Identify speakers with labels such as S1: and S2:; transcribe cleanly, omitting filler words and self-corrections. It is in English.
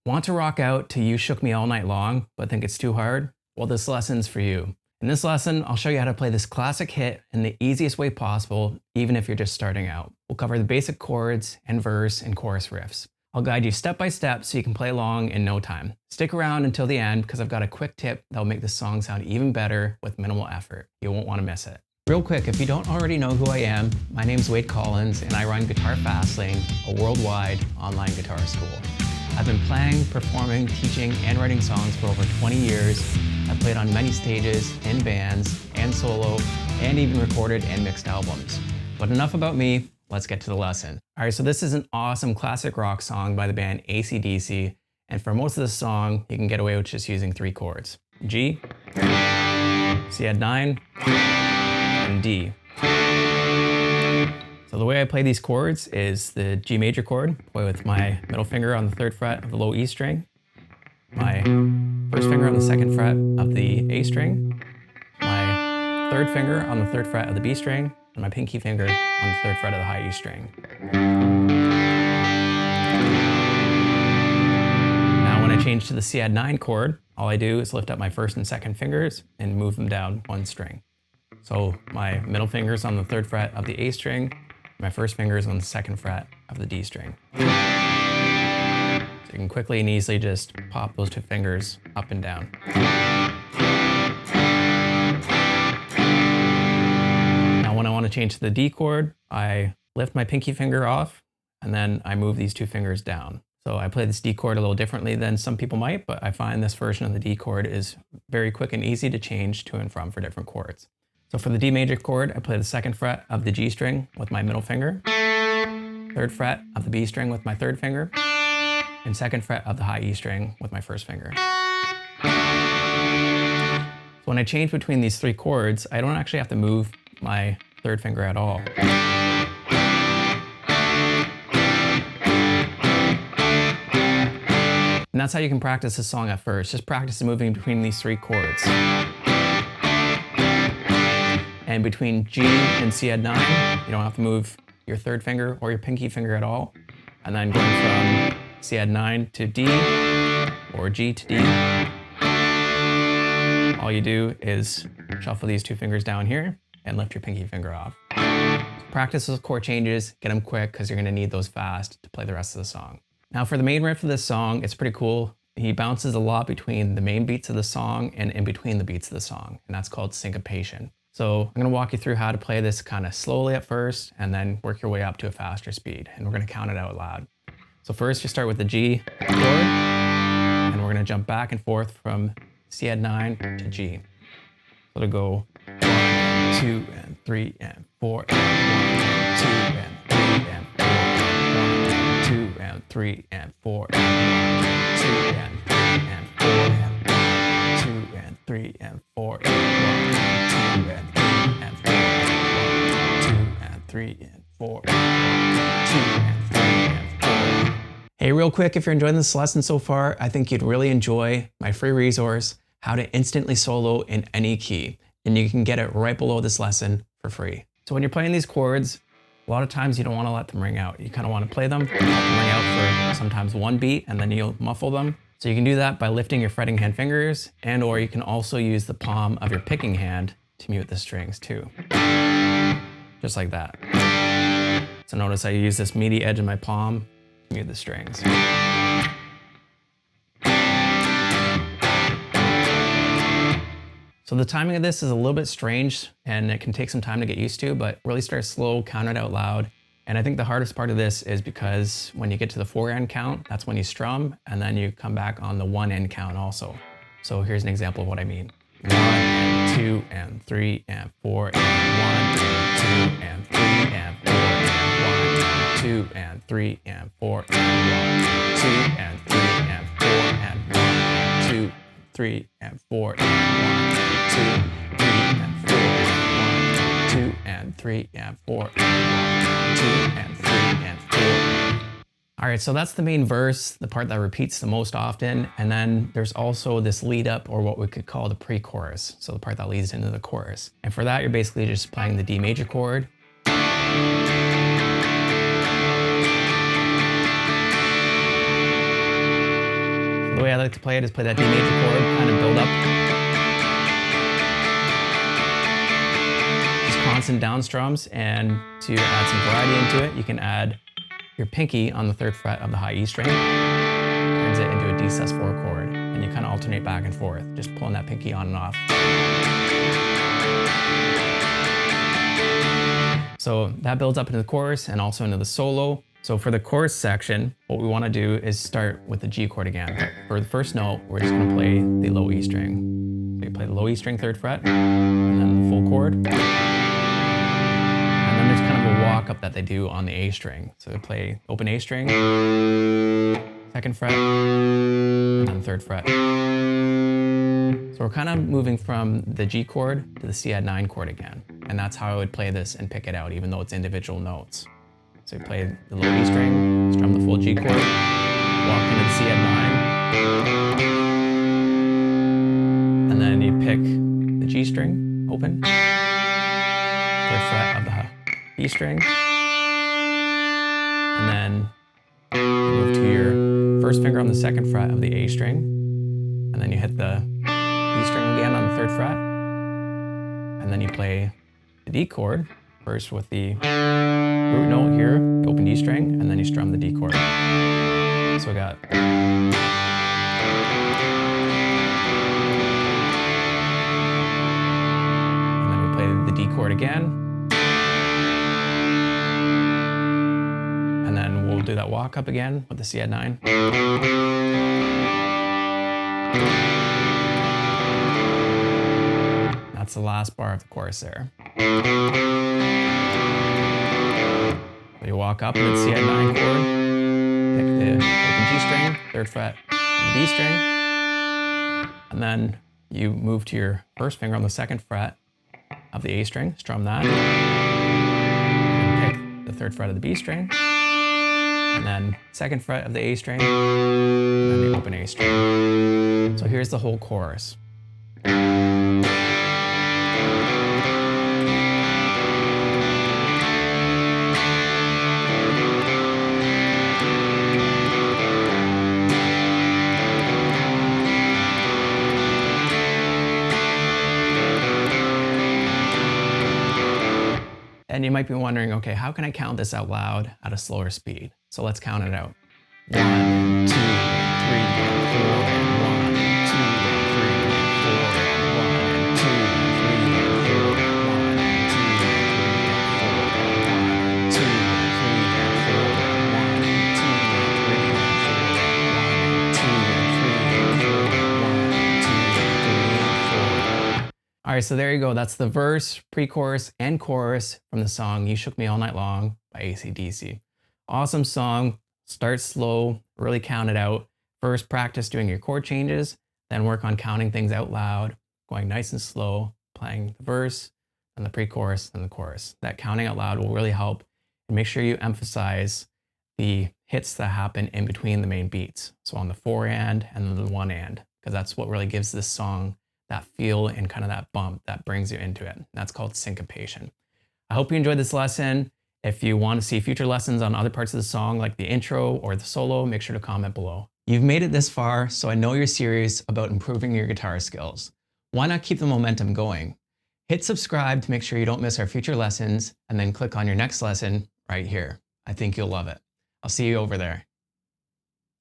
S1: Want to rock out to You Shook Me All Night Long, but think it's too hard? Well, this lesson's for you. In this lesson, I'll show you how to play this classic hit in the easiest way possible, even if you're just starting out. We'll cover the basic chords and verse and chorus riffs. I'll guide you step by step so you can play along in no time. Stick around until the end because I've got a quick tip that'll make this song sound even better with minimal effort. You won't want to miss it. Real quick, if you don't already know who I am, my name's Wade Collins and I run Guitar Fastlane, a worldwide online guitar school. I've been playing, performing, teaching, and writing songs for over 20 years. I've played on many stages, in bands, and solo, and even recorded and mixed albums. But enough about me, let's get to the lesson. All right, so this is an awesome classic rock song by the band ACDC, and for most of the song, you can get away with just using 3 chords. G, C-add-9, and D. So the way I play these chords is the G major chord, play with my middle finger on the 3rd fret of the low E string, my first finger on the 2nd fret of the A string, my 3rd finger on the 3rd fret of the B string, and my pinky finger on the 3rd fret of the high E string. Now when I change to the C-add-9 chord, all I do is lift up my 1st and 2nd fingers and move them down 1 string. So my middle finger's on the 3rd fret of the A string, my 1st finger is on the 2nd fret of the D string. So you can quickly and easily just pop those 2 fingers up and down. Now when I want to change to the D chord, I lift my pinky finger off and then I move these 2 fingers down. So I play this D chord a little differently than some people might, but I find this version of the D chord is very quick and easy to change to and from for different chords. So for the D major chord, I play the 2nd fret of the G string with my middle finger, 3rd fret of the B string with my 3rd finger, and 2nd fret of the high E string with my 1st finger. So when I change between these 3 chords, I don't actually have to move my 3rd finger at all. And that's how you can practice this song at first. Just practice moving between these 3 chords. And between G and C-add-9, you don't have to move your 3rd finger or your pinky finger at all. And then going from C-add-9 to D or G to D, all you do is shuffle these 2 fingers down here and lift your pinky finger off. So practice those chord changes, get them quick because you're going to need those fast to play the rest of the song. Now for the main riff of this song, it's pretty cool. He bounces a lot between the main beats of the song and in between the beats of the song, and that's called syncopation. So I'm going to walk you through how to play this kind of slowly at first and then work your way up to a faster speed, and we're going to count it out loud. So first you start with the G chord, and we're going to jump back and forth from C-add-9 to G. So to go 1 and 2 and 3 and 4 and 1 and 2 and 3 and 4 and 1 and 2 and 3 and 4 and 1 and 2 and 3 and 4 and 1 and 2 and 3 and 3 and 4 and 2 and 3 and 4. Hey, real quick, if you're enjoying this lesson so far, I think you'd really enjoy my free resource, How to Instantly Solo in Any Key. And you can get it right below this lesson for free. So when you're playing these chords, a lot of times you don't want to let them ring out. You kind of want to play them, let them ring out for sometimes 1 beat, and then you'll muffle them. So you can do that by lifting your fretting hand fingers, and or you can also use the palm of your picking hand to mute the strings too. Just like that. So notice I use this meaty edge of my palm to mute the strings. So the timing of this is a little bit strange and it can take some time to get used to, but really start slow, count it out loud. And I think the hardest part of this is because when you get to the 4-end count, that's when you strum, and then you come back on the 1-end count also. So here's an example of what I mean. 1 and 2 and 3 and 4 and 1 and 2 and 3 and 4 and 1 and 2 and 3 and 4 and 1 and 2 and 3 and 4 and 1 and 2 3 and 4 and 1 and 2 3 and 4 and 1 and 2 and 3 and 4 and 1 and 2 and 3 and 4. All right, so that's the main verse, the part that repeats the most often, and then there's also this lead up, or what we could call the pre-chorus, so the part that leads into the chorus. And for that, you're basically just playing the D major chord, The way I like to play it is play that D major chord, kind of build up. Just constant down strums, and to add some variety into it, you can add your pinky on the 3rd fret of the high E string, turns it into a D sus4 chord, and you kind of alternate back and forth, just pulling that pinky on and off. So that builds up into the chorus and also into the solo. So for the chorus section, what we want to do is start with the G chord again. For the first note, we're just going to play the low E string. So you play the low E string 3rd fret, and then the full chord. And then there's kind of a walk up that they do on the A string. So they play open A string, 2nd fret, and then 3rd fret. So we're kind of moving from the G chord to the C add 9 chord again. And that's how I would play this and pick it out, even though it's individual notes. So you play the low E string, strum the full G chord, walk into the C add 9, and then you pick the G string, open, 3rd fret of the B string, and then you move to your 1st finger on the 2nd fret of the A string, and then you hit the B string again on the 3rd fret, and then you play the D chord, first with the root note here, the open D string, and then you strum the D chord. So we got and then we play the D chord again, and then we'll do that walk up again with the C add 9. That's the last bar of the chorus there. So you walk up with the C add 9 chord, pick the open G string, 3rd fret of the D string, and then you move to your 1st finger on the 2nd fret of the A string, strum that, and pick the 3rd fret of the B string, and then 2nd fret of the A string, and then the open A string. So here's the whole chorus. And you might be wondering, okay, how can I count this out loud at a slower speed? So let's count it out. 1, 2, 3, 4, and 1, 2, 3, All right, so there you go. That's the verse, pre-chorus, and chorus from the song You Shook Me All Night Long by ACDC. Awesome song. Start slow, really count it out. First, practice doing your chord changes, then work on counting things out loud, going nice and slow, playing the verse, and the pre-chorus, and the chorus. That counting out loud will really help. And make sure you emphasize the hits that happen in between the main beats. So on the 4 and then the 1 and, because that's what really gives this song that feel and kind of that bump that brings you into it. That's called syncopation. I hope you enjoyed this lesson. If you want to see future lessons on other parts of the song, like the intro or the solo, make sure to comment below. You've made it this far, so I know you're serious about improving your guitar skills. Why not keep the momentum going? Hit subscribe to make sure you don't miss our future lessons, and then click on your next lesson right here. I think you'll love it. I'll see you over there.